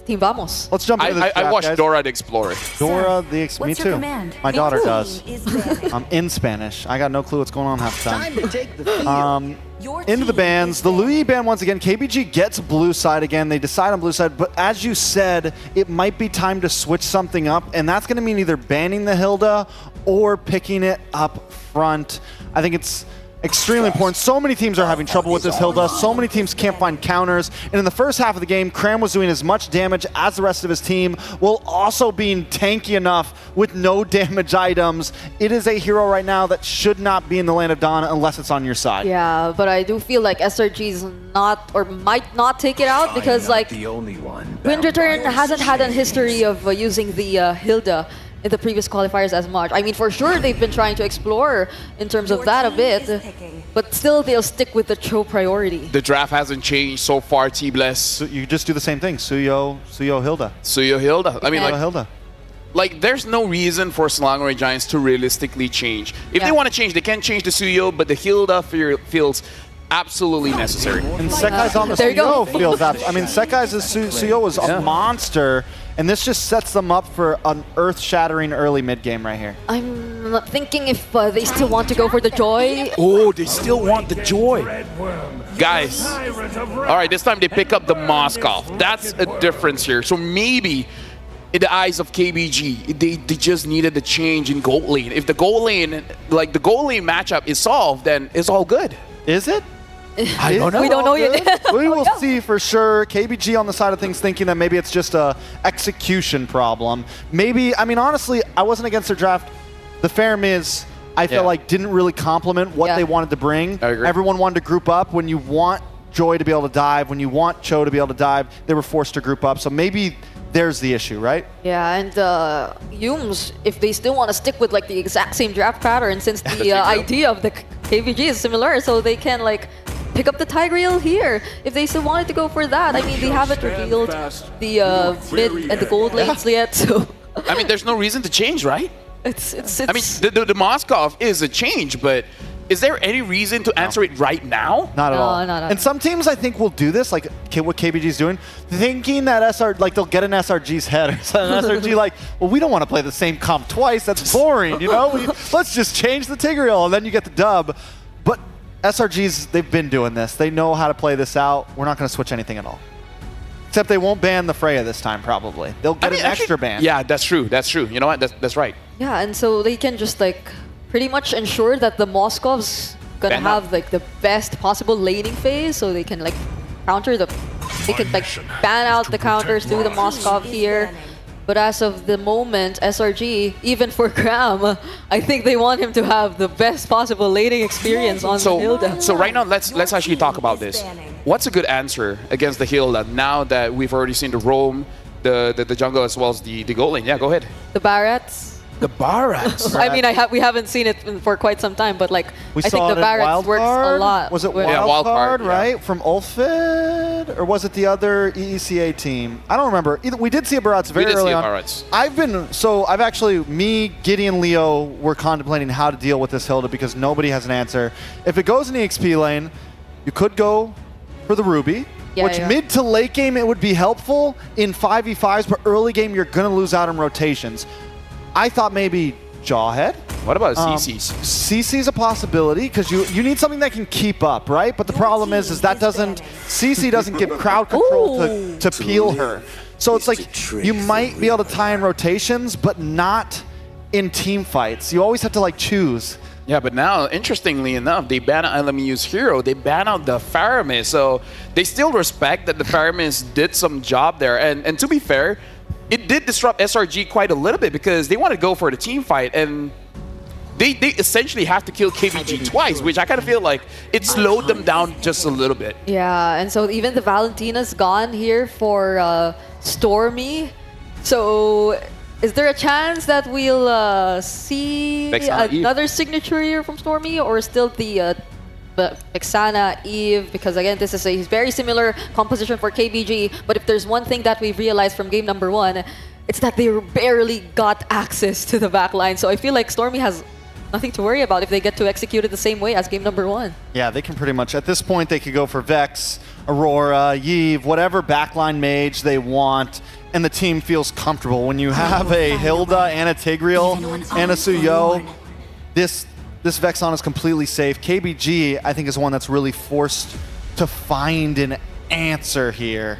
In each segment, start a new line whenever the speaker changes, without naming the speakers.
Team Vamos.
Let's jump into this
I
draft,
watched
guys.
Dora the Explorer.
Dora the Explorer. Me
What's your
too.
command?
My daughter does.
Is banning.
I'm in Spanish. I got no clue what's going on half the time.
Time to take the field.
Your
Into the
team
bans.
is
The
banning.
Louis ban once again. KBG gets blue side again. They decide on blue side, but as you said, it might be time to switch something up, and that's going to mean either banning the Hilda or picking it up front. I think it's extremely important. So many teams are having trouble with this Hilda. So many teams can't find counters. And in the first half of the game, Cram was doing as much damage as the rest of his team, while also being tanky enough with no damage items. It is a hero right now that should not be in the Land of Dawn unless it's on your side.
Yeah, but I do feel like SRG's not, or might not take it out because like
the only one.
Wind Return hasn't had a history of using the Hilda in the previous qualifiers as much. I mean, for sure they've been trying to explore in terms of
Your
that a
team
bit,
is picking.
but still they'll stick with the Cho priority.
The draft hasn't changed so far, T-Bless.
So you just do the same thing. Suyo, Hilda.
Suyo Hilda. I mean,
Yeah.
Suyo, Hilda.
like, there's no reason for Selangor Giants to realistically change. If
Yeah.
they want to change, they can change to Suyo, but the Hilda feels absolutely necessary.
And Sekai's on the
There you go.
Suyo feels that. I mean, Sekai's Suyo is a monster, and this just sets them up for an earth-shattering early mid-game right here.
I'm not thinking if they still want to go for the Joy.
Oh, they still want the joy. Guys, all right, this time they pick up the Moskov. That's a difference here. So maybe in the eyes of KBG, they just needed a change in gold lane. If the gold lane, like the gold lane matchup is solved, then it's all good.
Is it?
I don't know.
We don't know yet.
We will see for sure. KBG on the side of things thinking that maybe it's just a execution problem. Maybe, I mean, honestly, I wasn't against their draft. The Fermiz, I felt
Yeah.
like didn't really complement what
Yeah.
they wanted to bring.
I agree.
Everyone wanted to group up. When you want Joy to be able to dive, when you want Cho to be able to dive, they were forced to group up. So maybe there's the issue, right?
Yeah, and Yums, if they still want to stick with like the exact same draft pattern, since the
you go.
idea of the KBG is similar, so they can like pick up the Tigreal here if they still wanted to go for that. I mean, they haven't revealed the mid and the gold lanes yet, so
I mean, there's no reason to change, right?
it's
I mean, the Moskov is a change, but is there any reason to answer it right now?
Not at
No,
all.
not at
And some teams, I think, will do this, like what KBG is doing, thinking that like they'll get an SRG's head or something. An SRG like, well, we don't want to play the same comp twice. That's boring, you know? Let's just change the Tigreal, and then you get the dub. But SRGs, they've been doing this. They know how to play this out. We're not going to switch anything at all. Except they won't ban the Freya this time, probably. They'll get an extra ban.
Yeah, that's true. That's true. You know what? That's right.
yeah, and so they can just like pretty much ensure that the Moskov's gonna
Ban up.
have like the best possible laning phase, so they can like counter the, they can like ban out the counters through the Moskov here. But as of the moment, SRG, even for Graham, I think they want him to have the best possible laning experience on the Hilda.
So right now, let's actually talk about this. What's a good answer against the Hilda now that we've already seen the roam, the jungle, as well as the gold lane? Yeah, go ahead.
The Barretts.
The Barats.
I mean, we haven't seen it for quite some time, but like
We
I
saw
think the
it in
Barretts works a
Wildcard.
lot.
Was it
with-
Yeah,
Wildcard,
Wildcard, yeah.
right? From Ulfid? Or was it the other EECA team? I don't remember. Either, we did see a Barats very
did see
early
a
on.
Barats.
I've actually, me, Giddy, and Leo were contemplating how to deal with this Hilda because nobody has an answer. If it goes in the XP lane, you could go for the Ruby.
Yeah,
which
yeah.
mid to late game, it would be helpful in 5v5s, but early game, you're going to lose out on rotations. I thought maybe Jawhead.
What about CC's?
CC's a possibility because you need something that can keep up, right? But the problem is that doesn't CC doesn't give crowd control to peel her. So it's like you might be able to tie in rotations, but not in team fights. You always have to like choose.
Yeah, but now, interestingly enough, they ban out LMU's hero. They ban out the Faramis. So they still respect that the Faramis did some job there. And to be fair, it did disrupt SRG quite a little bit because they want to go for the team fight. And they essentially have to kill KBG twice, which I kind of feel like it slowed them down just a little bit.
Yeah, and so even the Valentina's gone here for Stormy. So is there a chance that we'll see
Vexana Eve.
another signature here from Stormy, or still the Vexana Eve? Because again, this is a very similar composition for KBG. But if there's one thing that we've realized from game number 1, it's that they barely got access to the backline. So I feel like Stormy has nothing to worry about if they get to execute it the same way as game number 1.
Yeah, they can pretty much, at this point, they could go for Vex Aurora, Yve, whatever backline mage they want, and the team feels comfortable. When you have a Hilda and a Tigreal and a Suyo, this Vexon is completely safe. KBG, I think, is one that's really forced to find an answer here.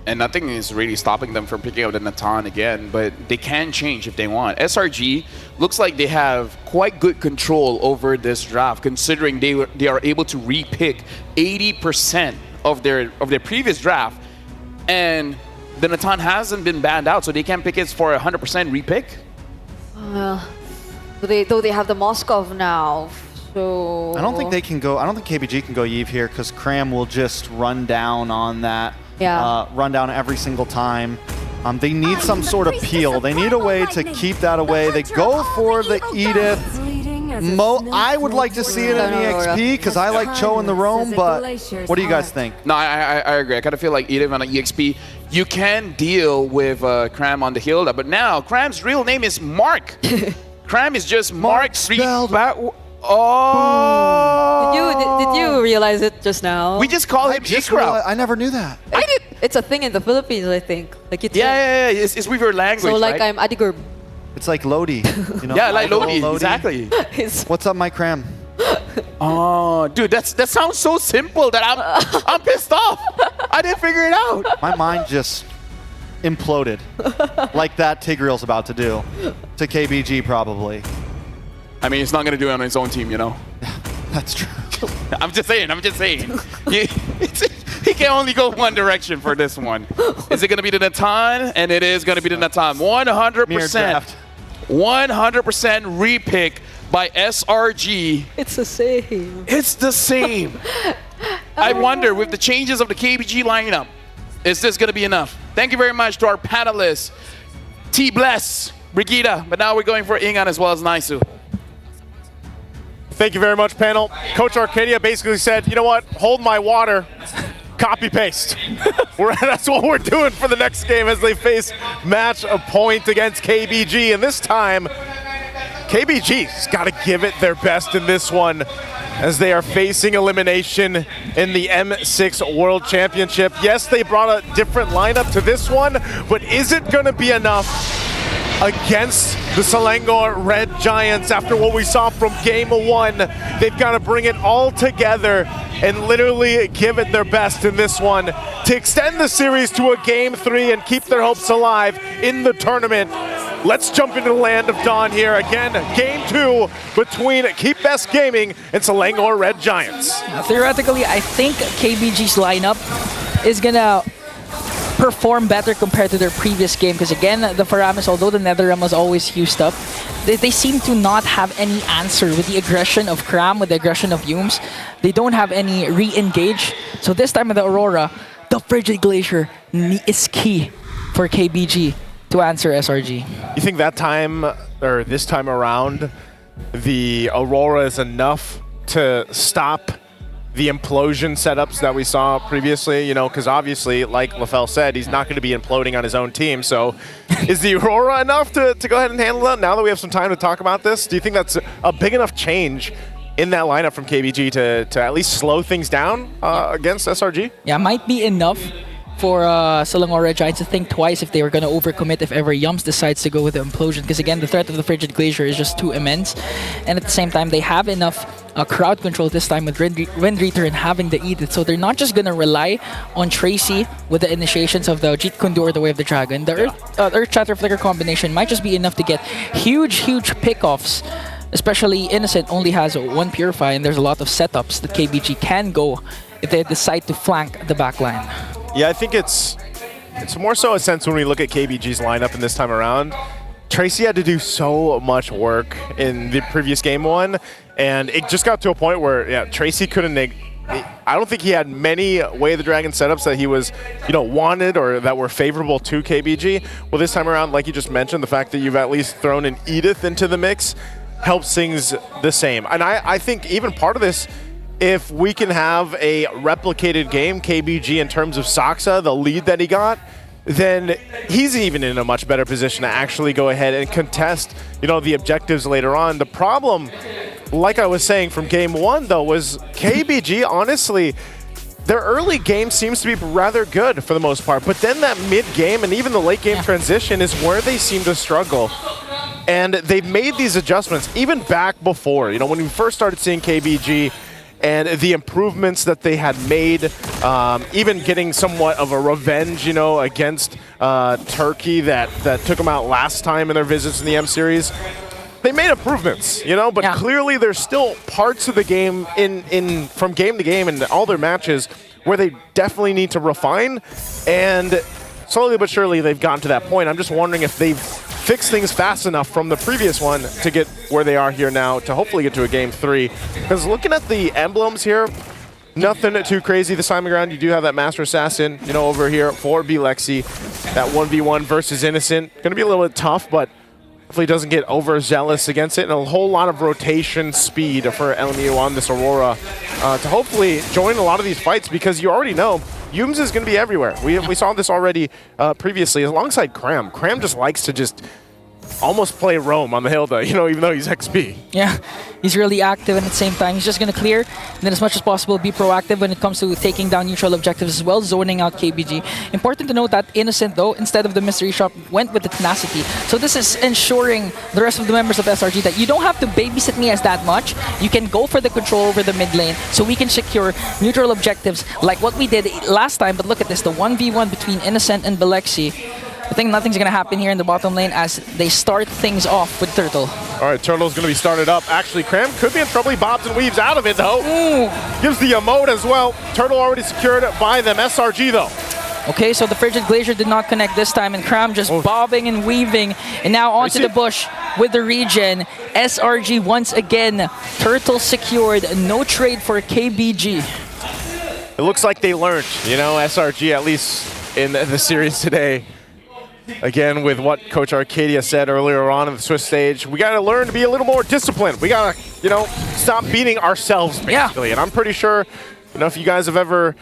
And nothing is really stopping them from picking up the Natan again, but they can change if they want. SRG looks like they have quite good control over this draft, considering they are able to repick 80% of their previous draft, and the Natan hasn't been banned out, so they can pick it for 100% repick.
Though they have the Moskov now, so
I don't think they can go. I don't think KBG can go Yve here because Cram will just run down on that.
Yeah.
Run down every single time. They need some sort of peel. They need a way to keep that away. They go for the Edith. I would like to see it in EXP because I like Cho in the roam, but what do you guys think?
No, I agree. I kind of feel like Edith on an EXP, you can deal with Cram on the Hilda, but now Cram's real name is Mark. Cram is just Mark
spelled.
Oh!
Did you realize it just now?
We just call him Ikra.
I never knew that.
I did.
It's a thing in the Philippines, I think. Like
Yeah. It's with your language,
So like
right?
I'm Adigurb.
It's like Lodi. You know?
Yeah, like Lodi. Exactly.
What's up, my Cram?
Oh, dude, that sounds so simple that I'm pissed off. I didn't figure it out.
My mind just imploded like that Tigreal's about to do to KBG probably.
I mean, he's not going to do it on his own team, you know?
That's true.
I'm just saying. He can only go one direction for this one. Is it going to be the Natan? And it is going to be the Natan. 100%. 100% repick by SRG.
It's the same.
It's the same. I wonder, with the changes of the KBG lineup, is this going to be enough? Thank you very much to our panelists, T-Bless, Brigida, but now we're going for Ingan as well as Naisu.
Thank you very much, panel. Coach Arcadia basically said, you know what, hold my water, copy paste. That's what we're doing for the next game as they face match a point against KBG. And this time, KBG's got to give it their best in this one as they are facing elimination in the M6 World Championship. Yes, they brought a different lineup to this one, but is it going to be enough against the Selangor Red Giants after what we saw from Game 1? They've got to bring it all together and literally give it their best in this one to extend the series to a Game 3 and keep their hopes alive in the tournament. Let's jump into the Land of Dawn here. Again, Game 2 between Keep Best Gaming and Selangor Red Giants.
Theoretically, I think KBG's lineup is gonna perform better compared to their previous game because again, the Faramis, although the Netherrealm was always used up, they seem to not have any answer with the aggression of Cram, with the aggression of Yumes. They don't have any re-engage. So this time with the Aurora, the Frigid Glacier is key for KBG to answer SRG.
You think that time, or this time around, the Aurora is enough to stop the implosion setups that we saw previously? You know, because obviously, like LaFell said, he's not going to be imploding on his own team. So is the Aurora enough to go ahead and handle that now that we have some time to talk about this? Do you think that's a big enough change in that lineup from KBG to at least slow things down against SRG?
Yeah, might be enough for Selangor Red Giants to think twice if they were going to overcommit if ever Yums decides to go with the implosion, because again, the threat of the Frigid Glacier is just too immense, and at the same time, they have enough crowd control this time with Wind Reader and having the Edith, so they're not just going to rely on Tracy with the initiations of the Jeet Kune Do or the Way of the Dragon. The Earth Shatter Flicker combination might just be enough to get huge pickoffs. Especially Innocent only has one Purify, and there's a lot of setups that KBG can go if they decide to flank the backline.
Yeah, I think it's more so a sense when we look at KBG's lineup in this time around. Tracy had to do so much work in the previous Game 1, and it just got to a point where, Tracy couldn't. I don't think he had many Way of the Dragon setups that he was, wanted or that were favorable to KBG. Well, this time around, like you just mentioned, the fact that you've at least thrown an Edith into the mix helps things the same. And I think even part of this, if we can have a replicated game, KBG, in terms of Saksa, the lead that he got, then he's even in a much better position to actually go ahead and contest, the objectives later on. The problem, like I was saying from Game 1, though, was KBG, honestly, their early game seems to be rather good for the most part, but then that mid-game and even the late-game transition is where they seem to struggle. And they've made these adjustments even back before, when we first started seeing KBG and the improvements that they had made, even getting somewhat of a revenge, against Turkey that took them out last time in their visits in the M Series. They made improvements, but clearly there's still parts of the game from game to game and all their matches where they definitely need to refine, and slowly but surely they've gotten to that point. I'm just wondering if they've fixed things fast enough from the previous one to get where they are here now to hopefully get to a game 3. Because looking at the emblems here, nothing too crazy this time around. You do have that Master Assassin, over here for Bilexi. That 1v1 versus Innocent. Going to be a little bit tough, but hopefully doesn't get overzealous against it, and a whole lot of rotation speed for LMU on this Aurora to hopefully join a lot of these fights, because you already know Yums is going to be everywhere. We saw this already previously alongside Cram. Cram just likes to just almost play roam on the Hilda, even though he's XP.
Yeah, he's really active, and at the same time, he's just going to clear, and then as much as possible, be proactive when it comes to taking down neutral objectives as well, zoning out KBG. Important to note that Innocent, though, instead of the mystery shop, went with the tenacity. So this is ensuring the rest of the members of SRG that you don't have to babysit me as that much. You can go for the control over the mid lane, so we can secure neutral objectives like what we did last time. But look at this, the 1v1 between Innocent and Bilexi. I think nothing's going to happen here in the bottom lane as they start things off with Turtle.
All right, Turtle's going to be started up. Actually, Cram could be in trouble. He bobs and weaves out of it, though.
Ooh.
Gives the emote as well. Turtle already secured by them. SRG, though.
Okay, so the Frigid Glacier did not connect this time, and Cram just bobbing and weaving. And now onto the bush with the regen. SRG once again. Turtle secured. No trade for KBG.
It looks like they learned, SRG, at least in the series today. Again, with what Coach Arcadia said earlier on in the Swiss stage, we got to learn to be a little more disciplined. We got to, stop beating ourselves, basically. Yeah. And I'm pretty sure, if you guys have ever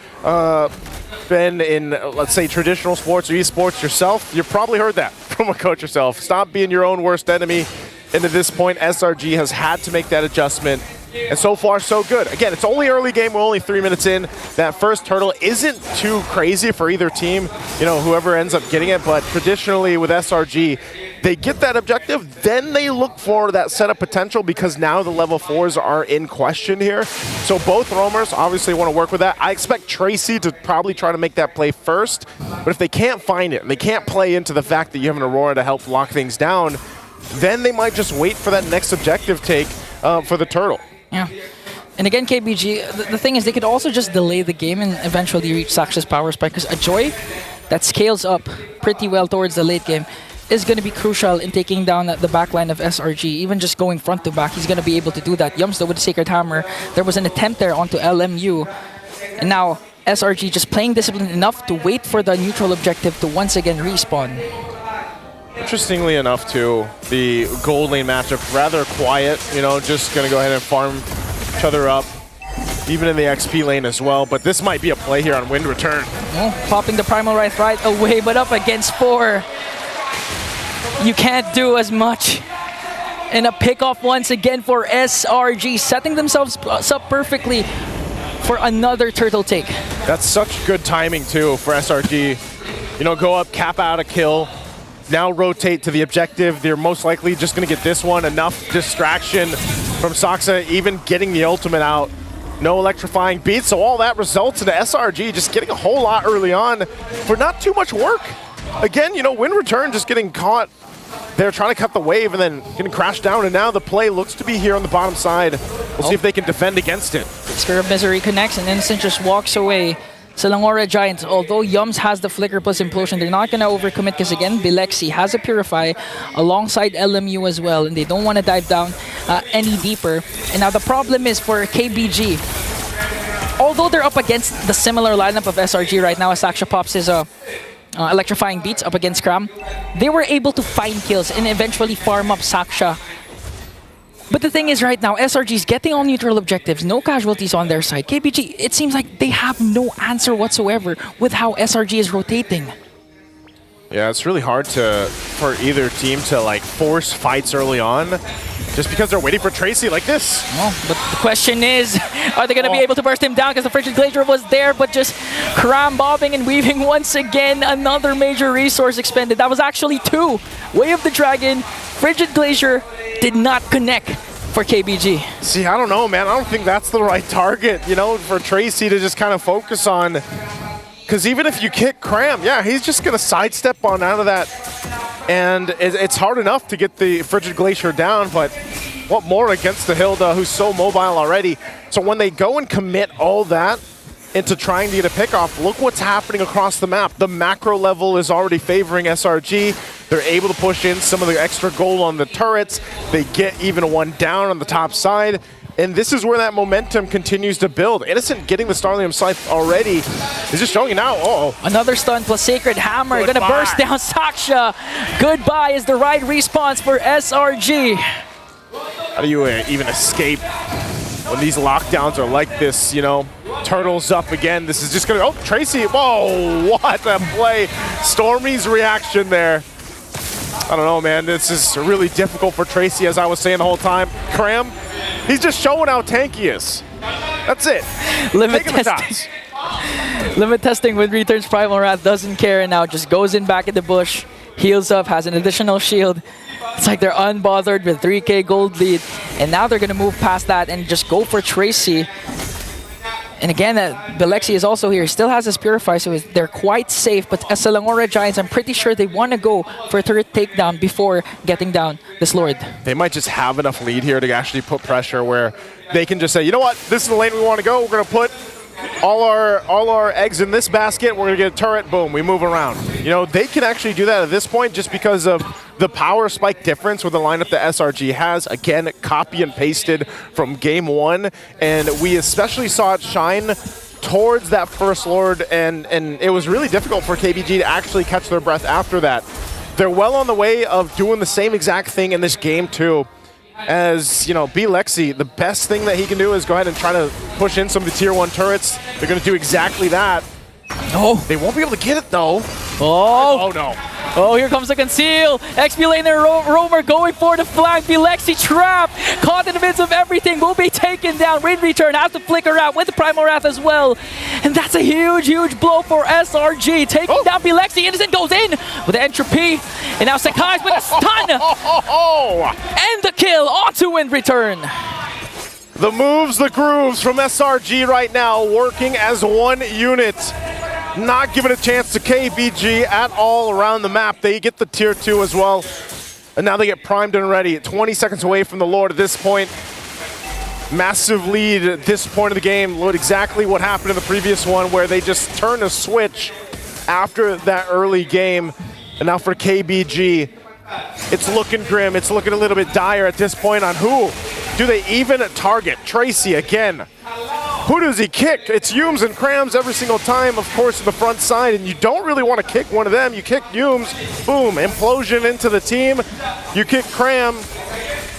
been in, let's say, traditional sports or esports yourself, you've probably heard that from a coach yourself. Stop being your own worst enemy. And at this point, SRG has had to make that adjustment. And so far, so good. Again, it's only early game. We're only 3 minutes in. That first Turtle isn't too crazy for either team, whoever ends up getting it. But traditionally with SRG, they get that objective, then they look for that setup potential, because now the level 4s are in question here. So both roamers obviously want to work with that. I expect Tracy to probably try to make that play first. But if they can't find it, and they can't play into the fact that you have an Aurora to help lock things down, then they might just wait for that next objective take for the Turtle.
Yeah. And again, KBG, the thing is, they could also just delay the game and eventually reach Saksha's power spike, because a Joy that scales up pretty well towards the late game is going to be crucial in taking down the backline of SRG. Even just going front to back, he's going to be able to do that. Yums, though, with the Sacred Hammer, there was an attempt there onto LMU. And now SRG just playing disciplined enough to wait for the neutral objective to once again respawn.
Interestingly enough, too, the gold lane matchup, rather quiet, just going to go ahead and farm each other up, even in the XP lane as well. But this might be a play here on Wind Return.
Oh, popping the Primal Wraith right away, but up against 4. You can't do as much. And a pickoff once again for SRG, setting themselves up perfectly for another Turtle take.
That's such good timing, too, for SRG. Go up, cap out a kill. Now rotate to the objective. They're most likely just going to get this one. Enough distraction from Saksa, even getting the ultimate out. No electrifying beats, so all that results in SRG just getting a whole lot early on for not too much work. Again, Wind Return just getting caught. They're trying to cut the wave and then getting crashed down, and now the play looks to be here on the bottom side. We'll see if they can defend against it.
Spear of Misery connects, and Innocent just walks away. Selangora Giants, although Yums has the Flicker plus Implosion, they're not going to overcommit, because again, Bilexi has a Purify alongside LMU as well, and they don't want to dive down any deeper. And now the problem is for KBG, although they're up against the similar lineup of SRG right now, as Saksha pops his electrifying beats up against Cram, they were able to find kills and eventually farm up Saksha. But the thing is, right now, SRG is getting all neutral objectives, no casualties on their side. KBG, it seems like they have no answer whatsoever with how SRG is rotating.
Yeah, it's really hard for either team to force fights early on. Just because they're waiting for Tracy like this.
Oh, but the question is, are they going to be able to burst him down? Because the Frigid Glacier was there, but just cram bobbing and weaving once again. Another major resource expended. That was actually 2. Way of the Dragon, Frigid Glacier did not connect for KBG.
See, I don't know, man. I don't think that's the right target, you know, for Tracy to just kind of focus on. Because even if you kick Cram, yeah, he's just going to sidestep on out of that. And it's hard enough to get the Frigid Glacier down, but what more against the Hilda, who's so mobile already. So when they go and commit all that into trying to get a pick-off, look what's happening across the map. The macro level is already favoring SRG. They're able to push in some of the extra gold on the turrets. They get even one down on the top side. And this is where that momentum continues to build. Innocent getting the Starlium Scythe already is just showing you now. Uh-oh.
Another stun plus Sacred Hammer. Gonna burst down Saksha. Goodbye is the right response for SRG.
How do you even escape when these lockdowns are like this, you know? Turtles up again. This is just gonna, oh, Tracy, whoa, what a play. Stormy's reaction there. I don't know, man. This is really difficult for Tracy, as I was saying the whole time. Cram, he's just showing how tanky he is. That's it.
Limit testing. Limit testing with returns Primal Wrath, doesn't care, and now just goes in back in the bush, heals up, has an additional shield. It's like they're unbothered with 3k gold lead, and now they're gonna move past that and just go for Tracy. And again, Bilexi is also here. He still has his Purify, so they're quite safe. But as Selangor Giants, I'm pretty sure they want to go for a turret takedown before getting down this Lord.
They might just have enough lead here to actually put pressure where they can just say, you know what, this is the lane we want to go. We're going to put all our eggs in this basket. We're going to get a turret. Boom, we move around. You know, they can actually do that at this point just because of the power spike difference with the lineup that SRG has. Again, copy and pasted from game 1. And we especially saw it shine towards that first Lord. And it was really difficult for KBG to actually catch their breath after that. They're well on the way of doing the same exact thing in this game too. As, you know, Bilexi, the best thing that he can do is go ahead and try to push in some of the tier 1 turrets. They're going to do exactly that.
No.
They won't be able to get it, though.
Oh.
Oh, no.
Oh, here comes the conceal. XP laner Roamer going for the flank. Bilexi trapped. Caught in the midst of everything. Will be taken down. Raid return has to flicker out with the Primal Wrath as well. And that's a huge, huge blow for SRG. Taking down Bilexi. Innocent goes in with the entropy. And now Sakai's with a stun. And the kill onto Wind Return.
The moves, the grooves from SRG right now working as one unit. Not giving a chance to KBG at all around the map. They get the tier 2 as well. And now they get primed and ready. 20 seconds away from the Lord at this point. Massive lead at this point of the game. Look exactly what happened in the previous one where they just turned a switch after that early game. And now for KBG, it's looking grim. It's looking a little bit dire at this point on who do they even target. Tracy again. Who does he kick? It's Yumes and Crams every single time, of course, to the front side, and you don't really want to kick one of them. You kick Yumes, boom, implosion into the team. You kick Cram,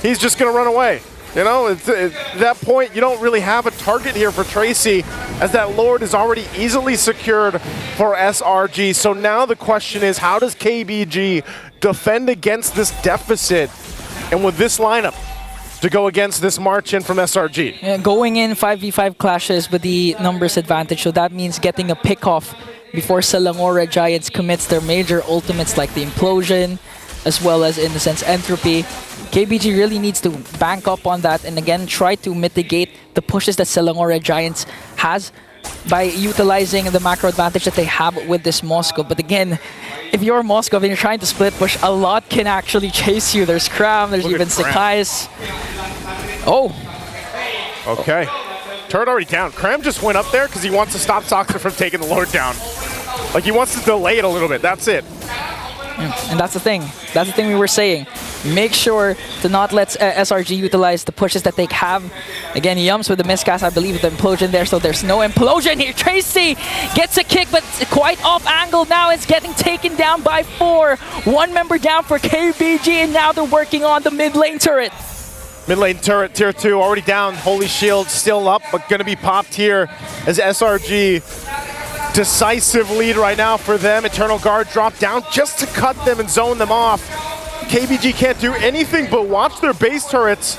he's just going to run away. You know, at that point, you don't really have a target here for Tracy, as that Lord is already easily secured for SRG. So now the question is, how does KBG defend against this deficit? And with this lineup, to go against this march in from SRG.
Yeah, going in 5v5 clashes with the numbers advantage, so that means getting a pick off before Selangor Giants commits their major ultimates like the Implosion, as well as, in the sense, Entropy. KBG really needs to bank up on that and again try to mitigate the pushes that Selangor Giants has by utilizing the macro advantage that they have with this Moscow. But again, if you're Moscow and you're trying to split push, a lot can actually chase you. There's Cram, there's even Sakai's. Oh.
Okay. Turret already down. Cram just went up there because he wants to stop Soxer from taking the Lord down. Like, he wants to delay it a little bit. That's it.
And that's the thing. That's the thing we were saying. Make sure to not let SRG utilize the pushes that they have. Again, Yums with the miscast, I believe, with the Implosion there, so there's no Implosion here. Tracy gets a kick, but quite off angle now. It's getting taken down by 4. One member down for KBG, and now they're working on the mid lane turret.
Mid lane turret, tier 2, already down. Holy Shield still up, but gonna be popped here as SRG. Decisive lead right now for them. Eternal Guard dropped down just to cut them and zone them off. KBG can't do anything but watch their base turrets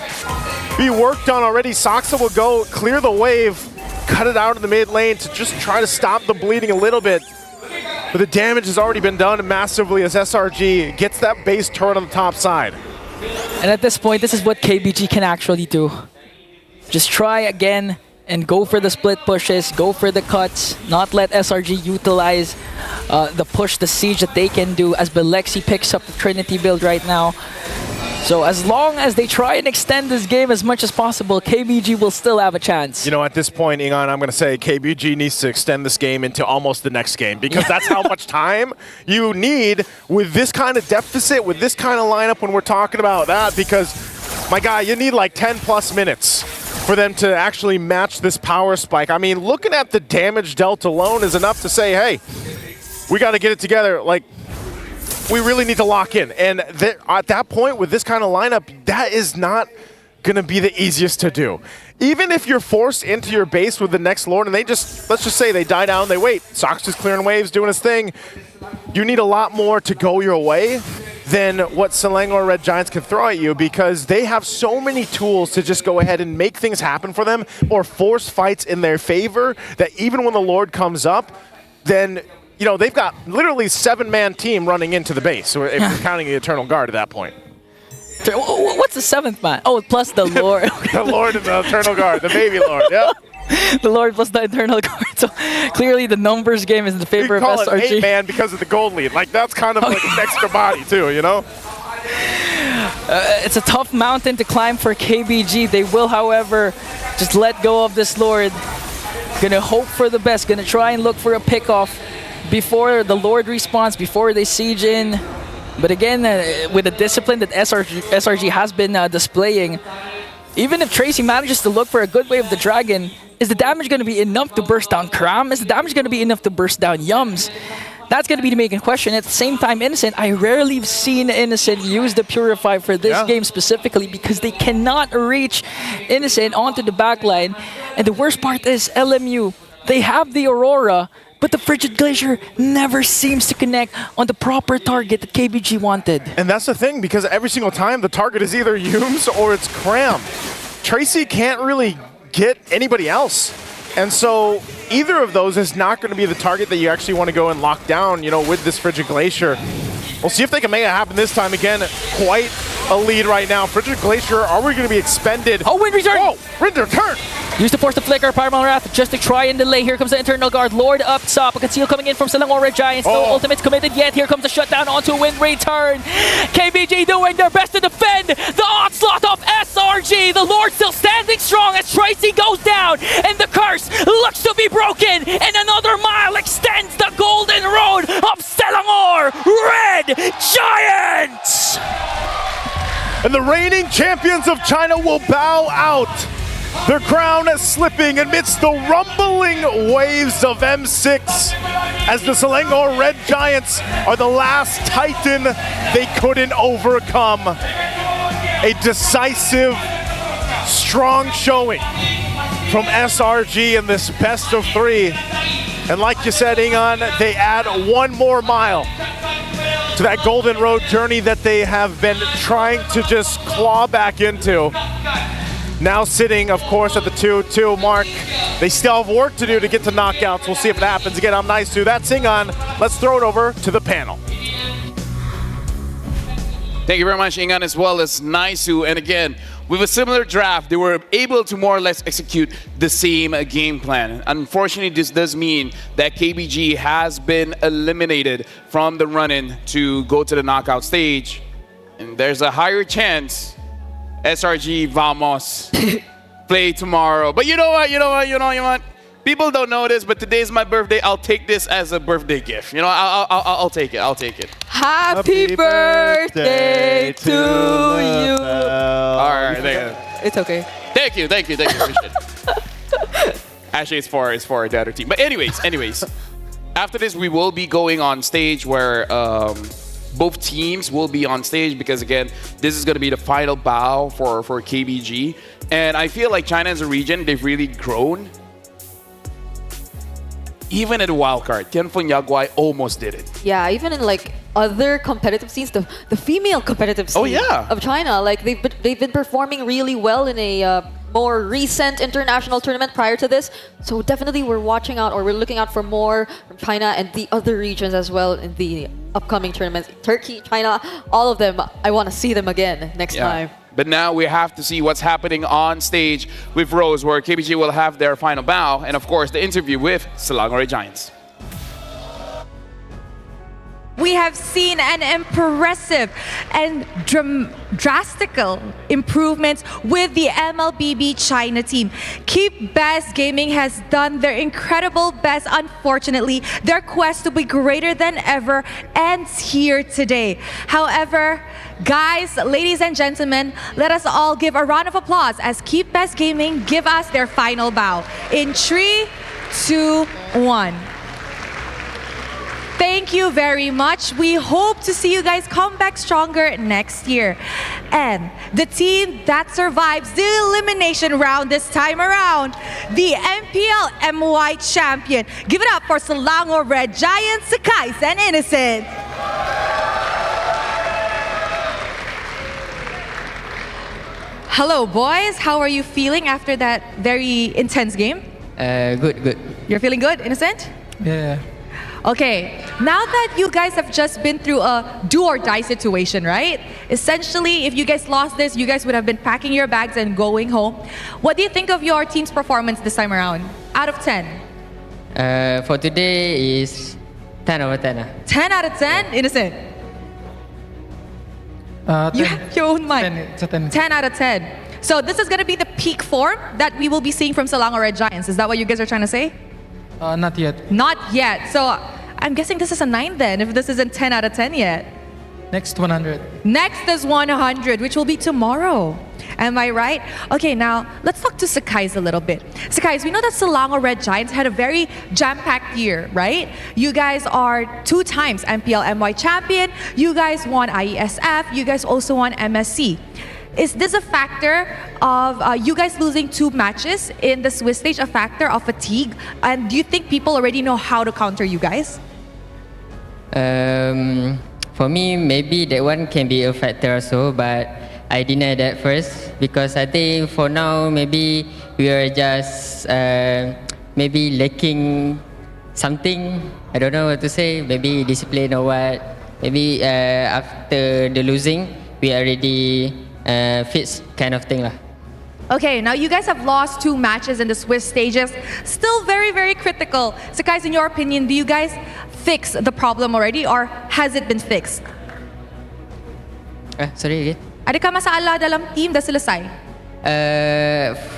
be worked on already. Saksa will go clear the wave, cut it out in the mid lane to just try to stop the bleeding a little bit. But the damage has already been done massively as SRG gets that base turret on the top side.
And at this point, this is what KBG can actually do. Just try again and go for the split pushes, go for the cuts, not let SRG utilize the push, the siege that they can do as Belexi picks up the Trinity build right now. So as long as they try and extend this game as much as possible, KBG will still have a chance.
You know, at this point, Ingan, I'm going to say KBG needs to extend this game into almost the next game because that's how much time you need with this kind of deficit, with this kind of lineup when we're talking about that because, my guy, you need like 10 plus minutes for them to actually match this power spike. I mean, looking at the damage dealt alone is enough to say, hey, we got to get it together. Like, we really need to lock in. And at that point, with this kind of lineup, that is not going to be the easiest to do. Even if you're forced into your base with the next Lord and they just, let's just say they die down, they wait. Sox is clearing waves, doing his thing. You need a lot more to go your way than what Selangor Red Giants can throw at you because they have so many tools to just go ahead and make things happen for them or force fights in their favor that even when the Lord comes up, then you know, they've got literally 7-man team running into the base, so if you're counting the Eternal Guard at that point.
What's the 7th man? Oh, plus the Lord.
The Lord and the Eternal Guard, the baby Lord, yep.
The Lord plus the Eternal Guard. So clearly the numbers game is in the favor of SRG.
You call it 8-man because of the gold lead. Like, that's kind of like an extra body, too, you know?
It's a tough mountain to climb for KBG. They will, however, just let go of this Lord. Gonna hope for the best. Gonna try and look for a pickoff before the Lord respawns, before they siege in. But again, with the discipline that SRG has been displaying, even if Tracy manages to look for a good wave of the Dragon, is the damage going to be enough to burst down Kram? Is the damage going to be enough to burst down Yums? That's going to be the main question. At the same time, Innocent, I rarely have seen Innocent use the Purify for this game specifically because they cannot reach Innocent onto the backline. And the worst part is LMU, they have the Aurora, but the Frigid Glacier never seems to connect on the proper target that KBG wanted.
And that's the thing, because every single time the target is either Yums or it's Cram. Tracy can't really get anybody else. And so either of those is not going to be the target that you actually want to go and lock down, you know, with this Frigid Glacier. We'll see if they can make it happen this time. Again, quite a lead right now. Frigid Glacier, are we going to be expended?
Oh, wind return!
Whoa, wind return!
Use the force to flicker, Pyramon Wrath, just to try and delay. Here comes the Internal Guard. Lord up top. A conceal coming in from Selangor Red Giants. No ultimates committed yet. Here comes the shutdown onto a wind return. KBG doing their best to defend the onslaught of SRG. The Lord still standing strong as Tracy goes down. And the curse looks to be broken. And another mile extends the golden road of Selangor Red Giants.
And the reigning champions of China will bow out. Their crown is slipping amidst the rumbling waves of M6 as the Selangor Red Giants are the last titan they couldn't overcome. A decisive, strong showing from SRG in this best of 3. And like you said, Ingan, they add one more mile to that Golden Road journey that they have been trying to just claw back into. Now sitting, of course, at the 2-2 mark. They still have work to do to get to knockouts. We'll see if it happens. Again, I'm Nice2. That's Ingan. Let's throw it over to the panel.
Thank you very much, Ingan, as well as Nice2. And again, with a similar draft, they were able to more or less execute the same game plan. Unfortunately, this does mean that KBG has been eliminated from the run-in to go to the knockout stage. And there's a higher chance SRG Vamos play tomorrow. But you know what? People don't know this, but today's my birthday. I'll take this as a birthday gift. You know, I'll take it.
Happy birthday to you.
All right, there you go.
It's okay.
Thank you. Appreciate it. Actually, it's for the other team. But anyways, after this, we will be going on stage where both teams will be on stage because, again, this is going to be the final bow for KBG. And I feel like China as a region, they've really grown. even at wildcard, Tianfeng Yaguai almost did it.
Yeah, even in like other competitive scenes, the female competitive scene
yeah.
of China, like they've been performing really well in a more recent international tournament prior to this. So definitely we're watching out, or we're looking out for more from China and the other regions as well in the upcoming tournaments. Turkey, China, all of them. I want to see them again next time.
But now we have to see what's happening on stage with Rose, where KBG will have their final bow, and of course the interview with Selangor Giants.
We have seen an impressive and drastical improvements with the MLBB China team. Keep Best Gaming has done their incredible best. Unfortunately, their quest to be greater than ever ends here today. However, guys, ladies and gentlemen, let us all give a round of applause as Keep Best Gaming give us their final bow. In 3, 2, 1. Thank you very much. We hope to see you guys come back stronger next year. And the team that survives the elimination round this time around, the MPL MY champion. Give it up for Selangor Red Giants, Sakais and Innocent. Hello, boys. How are you feeling after that very intense game?
Good.
You're feeling good, Innocent?
Yeah.
Okay, now that you guys have just been through a do or die situation, right? Essentially, if you guys lost this, you guys would have been packing your bags and going home. What do you think of your team's performance this time around? Out of 10?
For today is 10 over 10.
10 out of 10? Innocent? You have your own mic.
10, it's a 10.
10 out of 10. So this is going to be the peak form that we will be seeing from Selangor Red Giants. Is that what you guys are trying to say?
Not yet.
Not yet. So I'm guessing this is a 9 then, if this isn't 10 out of 10 yet.
Next 100.
Next is 100, which will be tomorrow. Am I right? Okay, now let's talk to Sakais a little bit. Sakais, we know that Selangor Red Giants had a very jam-packed year, right? You guys are 2 times MPL MY champion. You guys won IESF. You guys also won MSC. Is this a factor of you guys losing 2 matches in the Swiss stage, a factor of fatigue? And do you think people already know how to counter you guys?
For me, maybe that one can be a factor also, but I deny that first because I think for now maybe we are just maybe lacking something. I don't know what to say. Maybe discipline or what. Maybe after the losing, we already fits kind of thing lah.
Okay, now you guys have lost 2 matches in the Swiss stages. Still very, very critical. So guys, in your opinion, do you guys fix the problem already or has it been fixed?
Sorry again?
Adakah masalah dalam team dah selesai?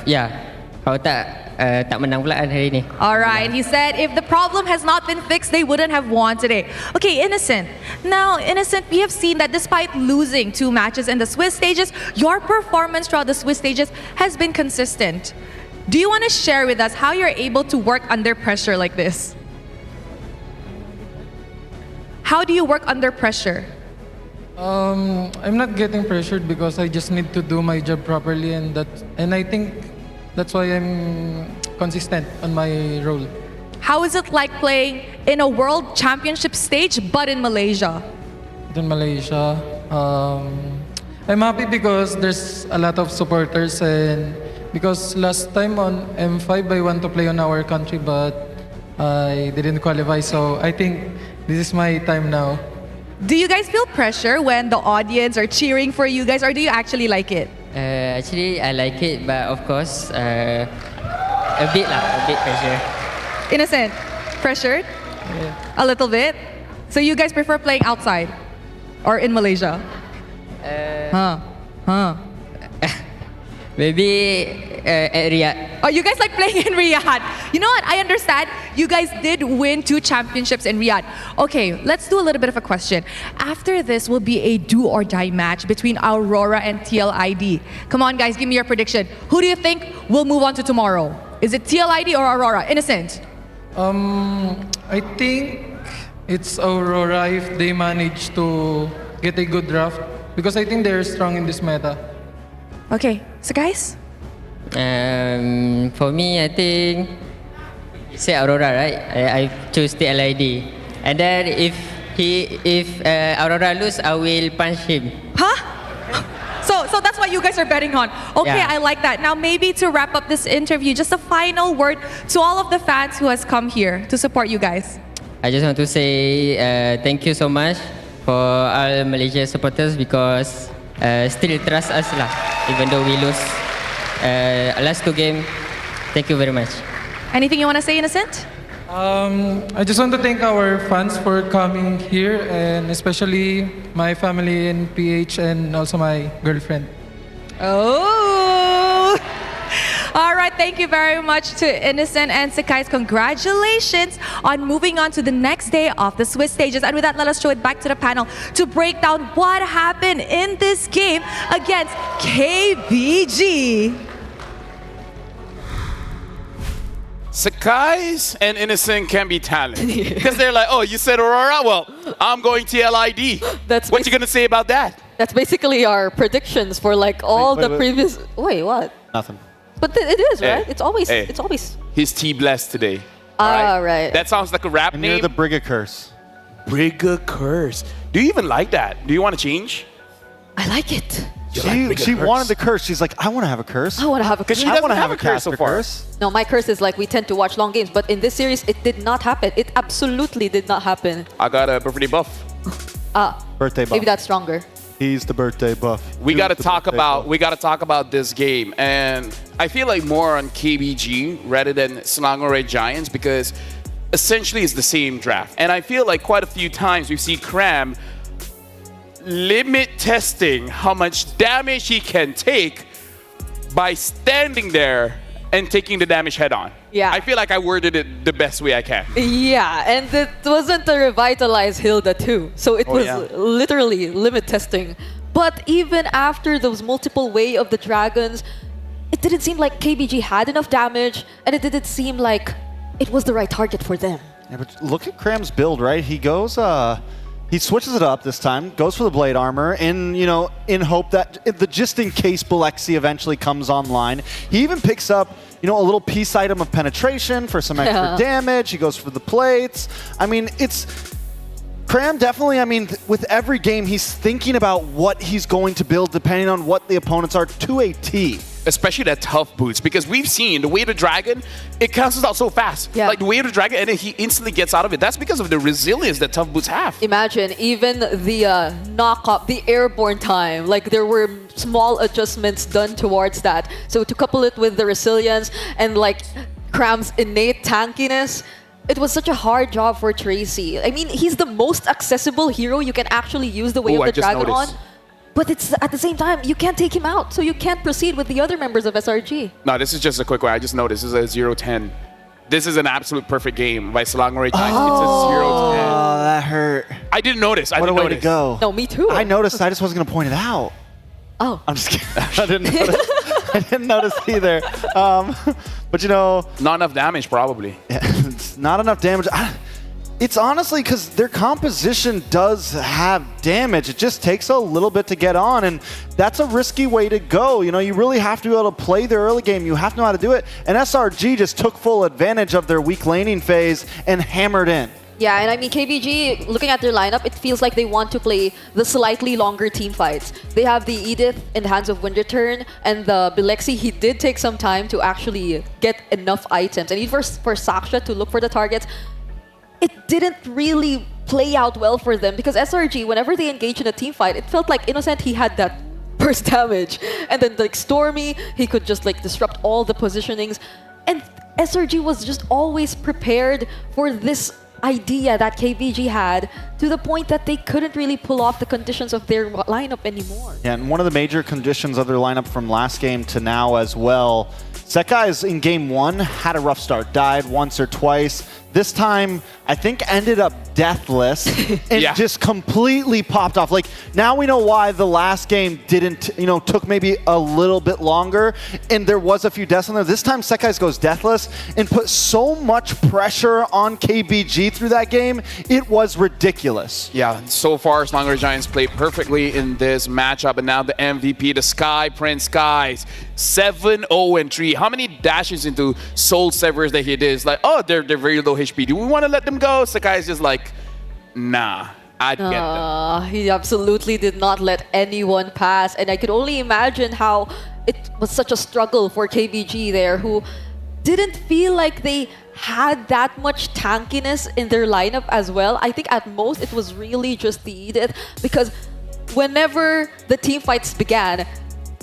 Yeah. Kalau tak menang pula hari ni.
Alright, he said if the problem has not been fixed, they wouldn't have won today. Okay, Innocent. Now, Innocent, we have seen that despite losing 2 matches in the Swiss stages, your performance throughout the Swiss stages has been consistent. Do you want to share with us how you're able to work under pressure like this? How do you work under pressure?
I'm not getting pressured because I just need to do my job properly, and I think that's why I'm consistent on my role.
How is it like playing in a world championship stage but in Malaysia?
In Malaysia, I'm happy because there's a lot of supporters, and because last time on M5 I want to play on our country but I didn't qualify, so I think this is my time now.
Do you guys feel pressure when the audience are cheering for you guys, or do you actually like it?
Actually, I like it, but of course, a bit pressure.
Innocent, pressured?
Yeah.
A little bit? So you guys prefer playing outside or in Malaysia?
Maybe at Riyadh.
Oh, you guys like playing in Riyadh. You know what? I understand. You guys did win 2 championships in Riyadh. Okay, let's do a little bit of a question. After this will be a do or die match between Aurora and TLID. Come on, guys, give me your prediction. Who do you think will move on to tomorrow? Is it TLID or Aurora? Innocent?
I think it's Aurora if they manage to get a good draft because I think they're strong in this meta.
Okay, so guys?
For me, I think say Aurora, right? I choose the LID. And then if Aurora lose, I will punch him.
Huh? So that's what you guys are betting on. Okay,
Yeah.
I like that. Now maybe to wrap up this interview, just a final word to all of the fans who has come here to support you guys.
I just want to say thank you so much for all Malaysia supporters because still trust us lah, even though we lose last 2 games. Thank you very much.
Anything you want to say, Innocent?
I just want to thank our fans for coming here, and especially my family in PH and also my girlfriend.
Oh! All right, thank you very much to Innocent and Sakai's. Congratulations on moving on to the next day of the Swiss stages. And with that, let us show it back to the panel to break down what happened in this game against KBG.
Sakai's and Innocent can be talented. Because they're like, oh, you said Aurora? Well, I'm going to LID. What you going to say about that?
That's basically our predictions for like all
Wait,
the
wait.
previous. Wait, what?
Nothing.
But it is, right?
Hey,
It's always.
hey.
It's always.
He's T-blessed today.
Right.
That sounds like a rap
And
name.
you're the Brigga curse.
Brigga Curse. Do you even like that? Do you want to change?
I like it.
She wanted the curse. She's like, I want to have a curse.
I want to have a.
Because she
I
doesn't
want to
have
have
a curse so
caster
far.
curse.
No, my curse is like we tend to watch long games, but in this series, it did not happen. It absolutely did not happen.
I got a birthday buff.
Birthday buff.
Maybe that's stronger.
He's the birthday buff.
We
Who's
got to
the
talk
birthday
about
buff?
this game, and I feel like more on KBG rather than Selangor Giants because essentially it's the same draft, and I feel like quite a few times we see Cram limit testing how much damage he can take by standing there and taking the damage head on.
Yeah.
I feel like I worded it the best way I can.
Yeah, and it wasn't to revitalize Hilda too. So it was
yeah.
literally limit testing. But even after those multiple Way of the Dragons, it didn't seem like KBG had enough damage, and it didn't seem like it was the right target for them.
Yeah, but look at Cram's build, right? He goes, he switches it up this time, goes for the blade armor, in hope that the just in case Balexi eventually comes online. He even picks up, a little piece item of penetration for some extra damage. He goes for the plates. I mean, Cram definitely, with every game, he's thinking about what he's going to build depending on what the opponents are to a T.
Especially that tough boots, because we've seen the Way of the Dragon, it cancels out so fast.
Yeah.
Like the Way of the Dragon, and then he instantly gets out of it. That's because of the resilience that tough boots have.
Imagine even the knock-up, the airborne time, like there were small adjustments done towards that. So to couple it with the resilience and like Cram's innate tankiness, it was such a hard job for Tracy. I mean, he's the most accessible hero you can actually use the Way of
I
the
just
Dragon
noticed.
on. But it's at the same time, you can't take him out, so you can't proceed with the other members of SRG.
No, this is just a quick one. I just noticed this is a 0-10. This is an absolute perfect game by Selangor Giants. It's a 0-10.
Oh, that hurt.
I didn't notice. I
What a
didn't
way
notice.
to go.
No, me too.
I noticed. I just wasn't going to point it out.
Oh.
I'm just kidding. I didn't notice. I didn't notice either. But
Not enough damage, probably.
it's not enough damage. It's honestly because their composition does have damage. It just takes a little bit to get on, and that's a risky way to go. You really have to be able to play the early game. You have to know how to do it. And SRG just took full advantage of their weak laning phase and hammered in.
Yeah, and I mean, KBG, looking at their lineup, it feels like they want to play the slightly longer team fights. They have the Edith in the Hands of Wind Return, and the Balexi, he did take some time to actually get enough items. And even for Saksha to look for the targets, it didn't really play out well for them because SRG, whenever they engage in a team fight, it felt like Innocent, he had that burst damage. And then like Stormy, he could just like disrupt all the positionings. And SRG was just always prepared for this idea that KBG had to the point that they couldn't really pull off the conditions of their lineup anymore.
Yeah, and one of the major conditions of their lineup from last game to now as well, Sekai's in game 1 had a rough start, died once or twice. This time, I think ended up deathless and just completely popped off. Like, now we know why the last game didn't, took maybe a little bit longer and there was a few deaths in there. This time, Sekai's goes deathless and put so much pressure on KBG through that game, it was ridiculous. ridiculous.
Yeah, so far, Selangor Giants played perfectly in this matchup, and now the MVP, the Sky Prince Skies, 7-0-3. How many dashes into Soul Severs that he did? It's like, oh, they're very low HP. Do we want to let them go? Sakai's just like, nah, I'd get them.
He absolutely did not let anyone pass, and I could only imagine how it was such a struggle for KBG there, who didn't feel like they had that much tankiness in their lineup as well. I think at most it was really just the Edith, because whenever the team fights began,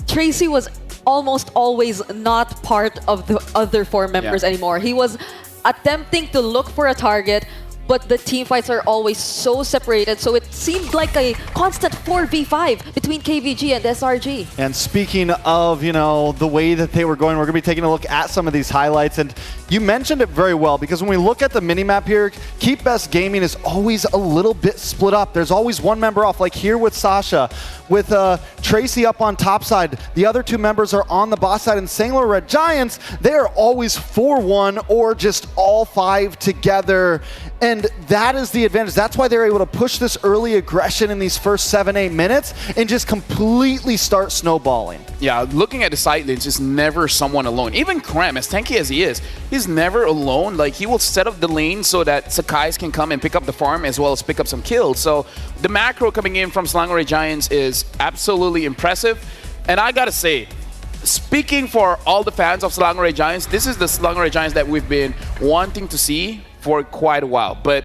Tracy was almost always not part of the other four members anymore. He was attempting to look for a target, but the team fights are always so separated, so it seemed like a constant 4v5 between KBG and SRG.
And speaking of, you know, the way that they were going, we're going to be taking a look at some of these highlights. And you mentioned it very well, because when we look at the minimap here, Keep Best Gaming is always a little bit split up. There's always one member off, like here with Sasha, with Tracy up on top side. The other two members are on the boss side, and Selangor Red Giants, they are always 4-1 or just all five together. And that is the advantage. That's why they're able to push this early aggression in these first 7-8 minutes and just completely start snowballing.
Yeah, looking at the side lanes, is never someone alone. Even Krem, as tanky as he is, he's never alone. Like, he will set up the lane so that Sakai's can come and pick up the farm as well as pick up some kills. So the macro coming in from Selangor Red Giants is absolutely impressive. And I gotta say, speaking for all the fans of Selangor Red Giants, this is the Selangor Red Giants that we've been wanting to see for quite a while. But